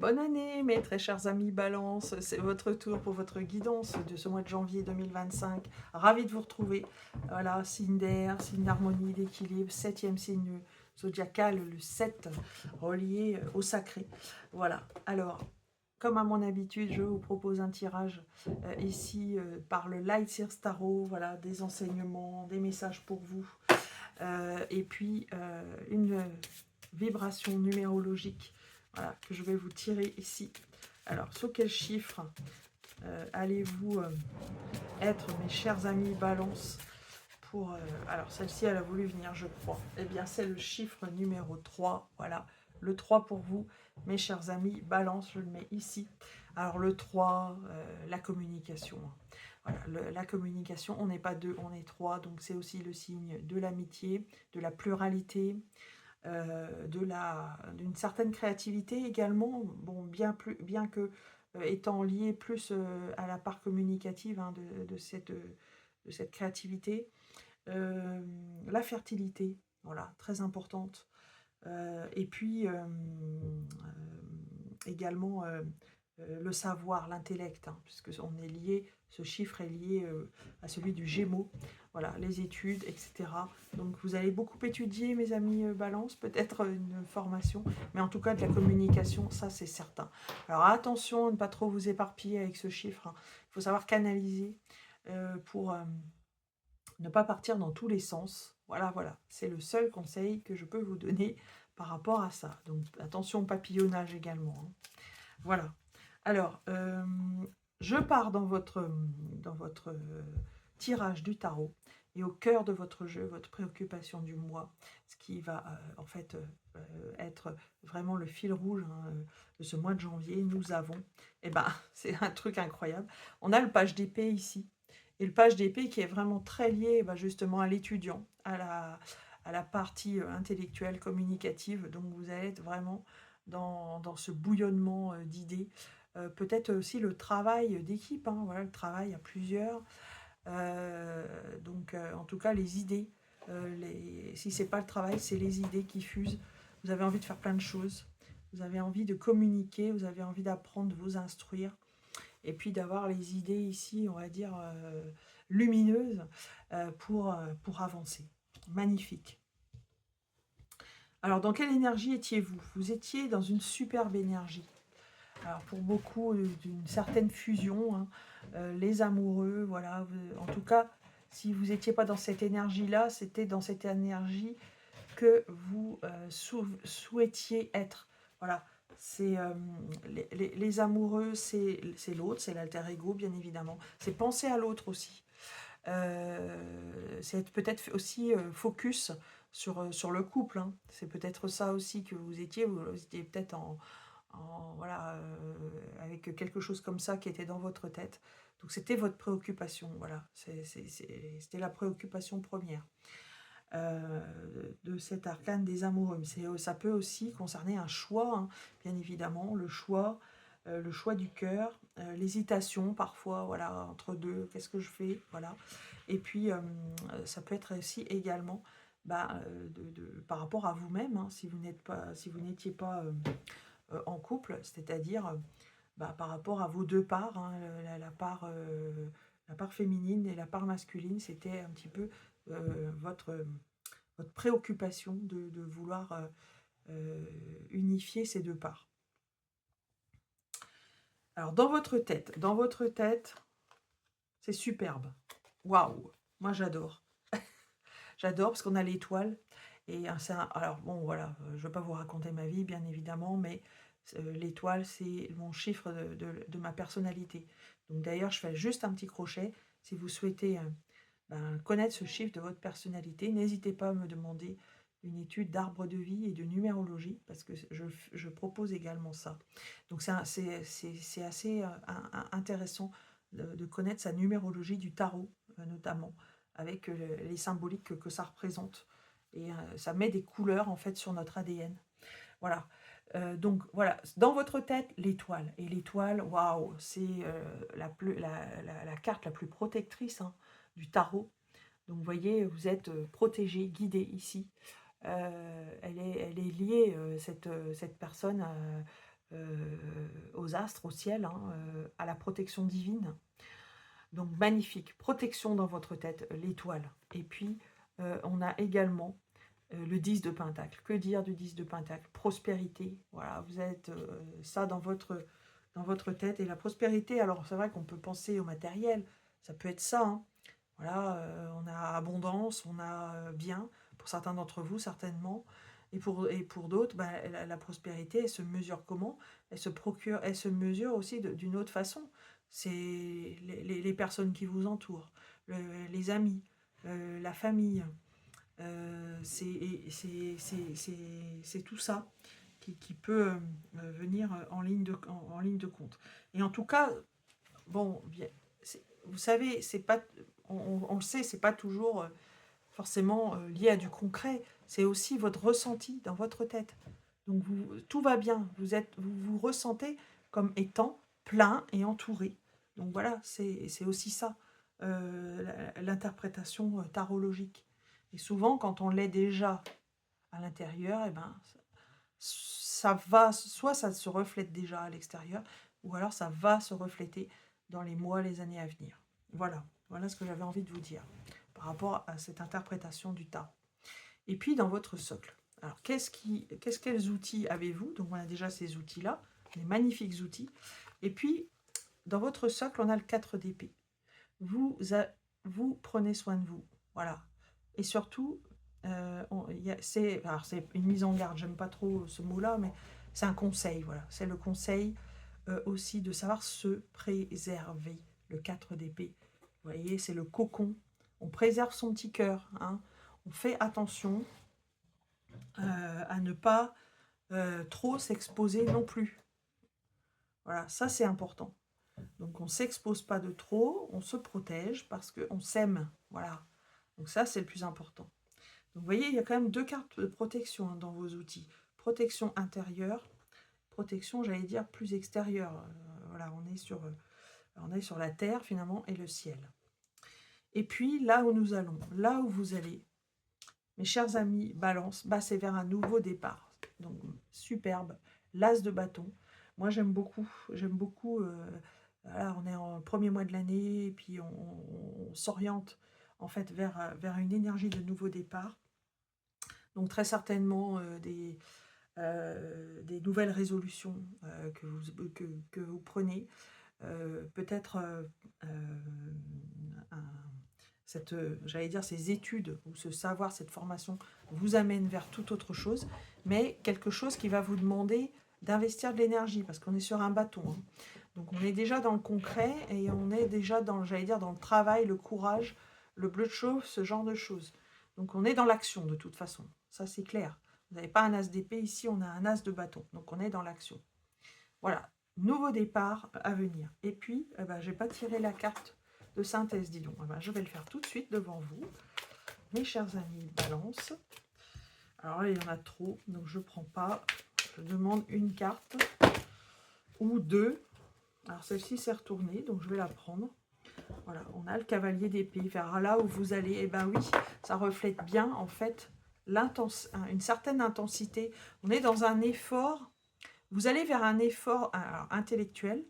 Bonne année, mes très chers amis Balance. C'est votre tour pour votre guidance de ce mois de janvier 2025. Ravi de vous retrouver. Voilà, signe d'air, signe d'harmonie, d'équilibre, septième signe zodiacal, le 7, relié au sacré. Voilà, alors, comme à mon habitude, je vous propose un tirage ici par le Light Sears Tarot. Voilà, des enseignements, des messages pour vous. Et puis, une vibration numérologique, voilà, que je vais vous tirer ici. Alors, sur quel chiffre allez-vous être, mes chers amis Balance, pour... alors, celle-ci, elle a voulu venir, je crois. Eh bien, c'est le chiffre numéro 3. Voilà, le 3 pour vous, mes chers amis Balance, je le mets ici. Alors, le 3, la communication. Voilà, la communication, on n'est pas deux, on est trois, donc c'est aussi le signe de l'amitié, de la pluralité, d'une certaine créativité également, bon, bien que étant lié plus à la part communicative, hein, de cette créativité. La fertilité, voilà, très importante. Et puis également le savoir, l'intellect, hein, puisque on est lié, ce chiffre est lié à celui du Gémeaux. Voilà, les études, etc. Donc vous allez beaucoup étudier, mes amis Balance, peut-être une formation, mais en tout cas de la communication, ça c'est certain. Alors attention à ne pas trop vous éparpiller avec ce chiffre, hein. Il faut savoir canaliser pour ne pas partir dans tous les sens. Voilà, voilà, c'est le seul conseil que je peux vous donner par rapport à ça. Donc attention au papillonnage également, hein. Voilà. Alors, je pars dans votre tirage du tarot et au cœur de votre jeu, votre préoccupation du mois, ce qui va en fait être vraiment le fil rouge, hein, de ce mois de janvier, nous avons, eh ben, c'est un truc incroyable. On a le page d'épée ici, et le page d'épée qui est vraiment très lié, eh ben, justement à l'étudiant, à la partie intellectuelle, communicative. Donc vous allez être vraiment dans ce bouillonnement d'idées. Peut-être aussi le travail d'équipe, hein, voilà, le travail à plusieurs. Donc en tout cas les idées, si c'est pas le travail, c'est les idées qui fusent. Vous avez envie de faire plein de choses, vous avez envie de communiquer, vous avez envie d'apprendre, de vous instruire, et puis d'avoir les idées ici, on va dire, lumineuses pour avancer. Magnifique. Alors, dans quelle énergie étiez-vous? Vous étiez dans une superbe énergie. Alors, pour beaucoup, d'une certaine fusion, hein, les amoureux, voilà. En tout cas, si vous n'étiez pas dans cette énergie-là, c'était dans cette énergie que vous souhaitiez être. Voilà. C'est les amoureux, c'est l'autre, c'est l'alter ego, bien évidemment. C'est penser à l'autre aussi. C'est peut-être aussi focus sur le couple, hein. C'est peut-être ça aussi que vous étiez peut-être voilà, avec quelque chose comme ça qui était dans votre tête. Donc c'était votre préoccupation, voilà. C'était la préoccupation première de cet arcane des amoureux. Mais ça peut aussi concerner un choix, hein, bien évidemment, le choix du cœur, l'hésitation parfois, voilà, entre deux, qu'est-ce que je fais, voilà. Et puis ça peut être aussi également par rapport à vous-même, hein, si vous n'étiez pas en couple, c'est-à-dire par rapport à vos deux parts, hein, la part féminine et la part masculine, c'était un petit peu votre préoccupation de vouloir unifier ces deux parts. Alors, dans votre tête, c'est superbe. Waouh, moi j'adore. J'adore parce qu'on a l'étoile. Et alors bon, voilà, je ne vais pas vous raconter ma vie, bien évidemment, mais l'étoile, c'est mon chiffre de ma personnalité. Donc d'ailleurs, je fais juste un petit crochet. Si vous souhaitez connaître ce chiffre de votre personnalité, n'hésitez pas à me demander une étude d'arbre de vie et de numérologie, parce que je propose également ça. Donc c'est assez intéressant de connaître sa numérologie du tarot, notamment, avec les symboliques que ça représente. Et ça met des couleurs, en fait, sur notre ADN. Voilà. Donc voilà, dans votre tête, l'étoile. Et l'étoile, waouh, c'est la carte la plus protectrice, hein, du tarot. Donc vous voyez, vous êtes protégé, guidé ici. Elle est liée, cette personne, aux astres, au ciel, hein, à la protection divine. Donc magnifique, protection dans votre tête, l'étoile. Et puis on a également le 10 de Pentacle. Que dire du 10 de Pentacle? Prospérité, voilà, vous êtes ça dans votre tête. Et la prospérité, alors c'est vrai qu'on peut penser au matériel, ça peut être ça, hein. Voilà, on a abondance, on a bien, pour certains d'entre vous certainement. Et pour d'autres, bah, la prospérité, elle se mesure comment? Elle se mesure aussi d'une autre façon. C'est les personnes qui vous entourent, les amis, la famille. C'est tout ça qui peut venir en ligne de compte. Et en tout cas, bon, bien, vous savez, c'est pas, on le sait, c'est pas toujours forcément lié à du concret. C'est aussi votre ressenti dans votre tête. Donc tout va bien. Vous vous ressentez comme étant plein et entouré. Donc voilà, c'est aussi ça, l'interprétation tarologique. Et souvent, quand on l'est déjà à l'intérieur, eh ben, ça va, soit ça se reflète déjà à l'extérieur, ou alors ça va se refléter dans les mois, les années à venir. Voilà, voilà ce que j'avais envie de vous dire par rapport à cette interprétation du tarot. Et puis dans votre socle. Alors quels outils avez-vous? Donc on a déjà ces outils-là, des magnifiques outils. Et puis dans votre socle, on a le 4 d'épée. Vous prenez soin de vous, voilà. Et surtout, c'est une mise en garde, j'aime pas trop ce mot-là, mais c'est un conseil, voilà. C'est le conseil aussi de savoir se préserver, le 4 d'épée. Vous voyez, c'est le cocon. On préserve son petit cœur, hein. On fait attention à ne pas trop s'exposer non plus. Voilà, ça c'est important. Donc on ne s'expose pas de trop, on se protège parce qu'on s'aime. Voilà. Donc ça c'est le plus important. Donc vous voyez, il y a quand même 2 cartes de protection hein, dans vos outils. Protection intérieure, protection, j'allais dire, plus extérieure. Voilà, on est sur la terre finalement et le ciel. Et puis là où nous allons, là où vous allez, mes chers amis, Balance, bah, c'est vers un nouveau départ. Donc superbe, l'as de bâton. Moi j'aime beaucoup. Voilà, on est en premier mois de l'année et puis on s'oriente en fait vers une énergie de nouveau départ. Donc très certainement des nouvelles résolutions que vous prenez. Peut-être j'allais dire ces études ou ce savoir, cette formation vous amène vers toute autre chose, mais quelque chose qui va vous demander d'investir de l'énergie parce qu'on est sur un bâton. Hein. Donc on est déjà dans le concret et on est déjà dans, j'allais dire, dans le travail, le courage, le bleu de chauve, ce genre de choses. Donc on est dans l'action de toute façon, ça c'est clair. Vous n'avez pas un as d'épée ici, on a un as de bâton, donc on est dans l'action. Voilà, nouveau départ à venir. Et puis, eh ben, je n'ai pas tiré la carte de synthèse, dis donc. Eh ben, je vais le faire tout de suite devant vous, mes chers amis Balance. Alors là, il y en a trop, donc je ne prends pas. Je demande une carte ou deux. Alors celle-ci s'est retournée, donc je vais la prendre. Voilà, on a le cavalier d'épée. Vers là où vous allez, eh ben oui, ça reflète bien en fait une certaine intensité. On est dans un effort. Vous allez vers un effort intellectuel,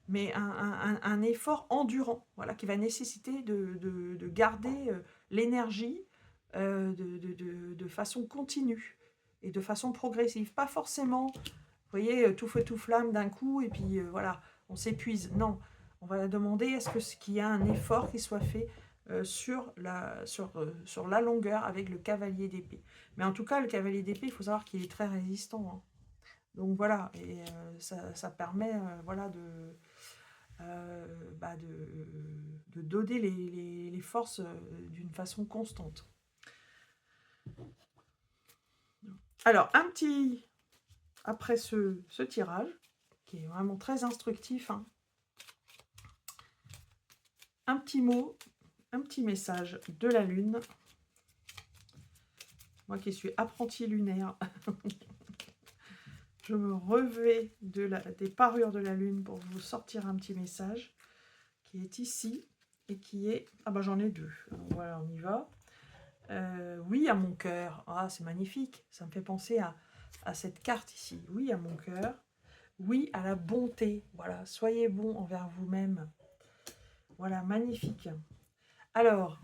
mais un effort endurant, voilà, qui va nécessiter de garder l'énergie de façon continue et de façon progressive. Pas forcément, vous voyez, tout feu, tout flamme d'un coup, et puis voilà, on s'épuise. Non, on va demander qu'il y a un effort qui soit fait sur la longueur avec le cavalier d'épée. Mais en tout cas, le cavalier d'épée, il faut savoir qu'il est très résistant. Hein. Donc voilà, et ça permet voilà, de donner les forces d'une façon constante. Alors, après ce tirage, qui est vraiment très instructif, hein, un petit mot, un petit message de la Lune. Moi qui suis apprentie lunaire, je me revais des parures de la Lune pour vous sortir un petit message qui est ici et qui est... Ah ben j'en ai deux. Alors, voilà, on y va. Oui à mon cœur. Ah, c'est magnifique. Ça me fait penser à cette carte ici. Oui à mon cœur. Oui à la bonté. Voilà, soyez bon envers vous-même. Voilà, magnifique. Alors,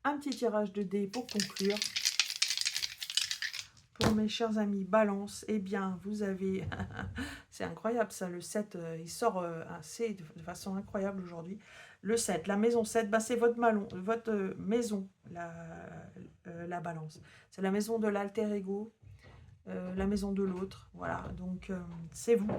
un petit tirage de dés pour conclure. Pour mes chers amis Balance, eh bien, vous avez... c'est incroyable ça, le 7, il sort assez de façon incroyable aujourd'hui. Le 7, la maison 7, bah, c'est votre maison, la Balance. C'est la maison de l'alter ego, la maison de l'autre, voilà, donc c'est vous.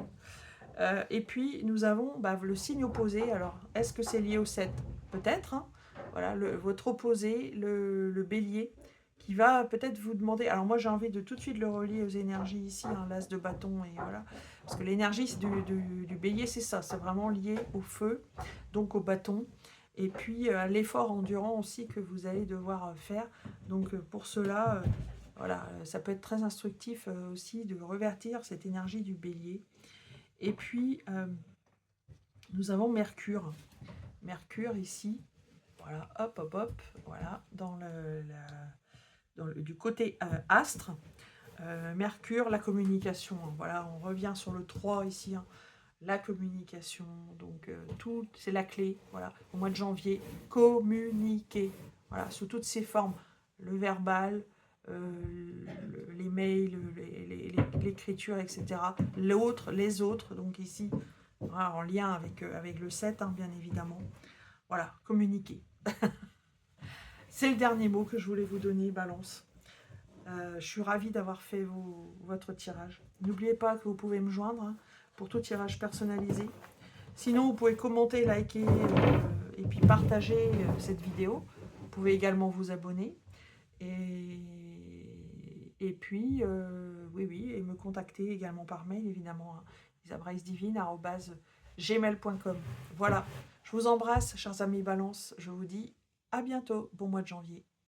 Et puis, nous avons le signe opposé. Alors, est-ce que c'est lié au 7? Peut-être, hein. Voilà, votre opposé, le bélier, qui va peut-être vous demander... Alors moi, j'ai envie de tout de suite le relier aux énergies ici, hein, l'as de bâton, et voilà. Parce que l'énergie du bélier, c'est ça, c'est vraiment lié au feu, donc au bâton. Et puis, à l'effort endurant aussi que vous allez devoir faire. Donc, pour cela, voilà, ça peut être très instructif aussi de revertir cette énergie du bélier. Et puis, nous avons Mercure. Mercure ici, voilà, hop, hop, hop, voilà, du côté astre. Mercure, la communication. Hein, voilà, on revient sur le 3 ici, hein, la communication. Donc, tout, c'est la clé. Voilà, au mois de janvier, communiquer. Voilà, sous toutes ses formes. Le verbal, les mails, l'écriture, etc. L'autre, les autres. Donc ici, voilà, en lien avec le 7, hein, bien évidemment. Voilà, communiquer. C'est le dernier mot que je voulais vous donner, Balance. Je suis ravie d'avoir fait votre tirage. N'oubliez pas que vous pouvez me joindre, hein, pour tout tirage personnalisé. Sinon, vous pouvez commenter, liker et puis partager cette vidéo. Vous pouvez également vous abonner. Et puis, oui, et me contacter également par mail, évidemment, hein, isabricedivine@gmail.com. Voilà, je vous embrasse, chers amis Balance. Je vous dis à bientôt, bon mois de janvier.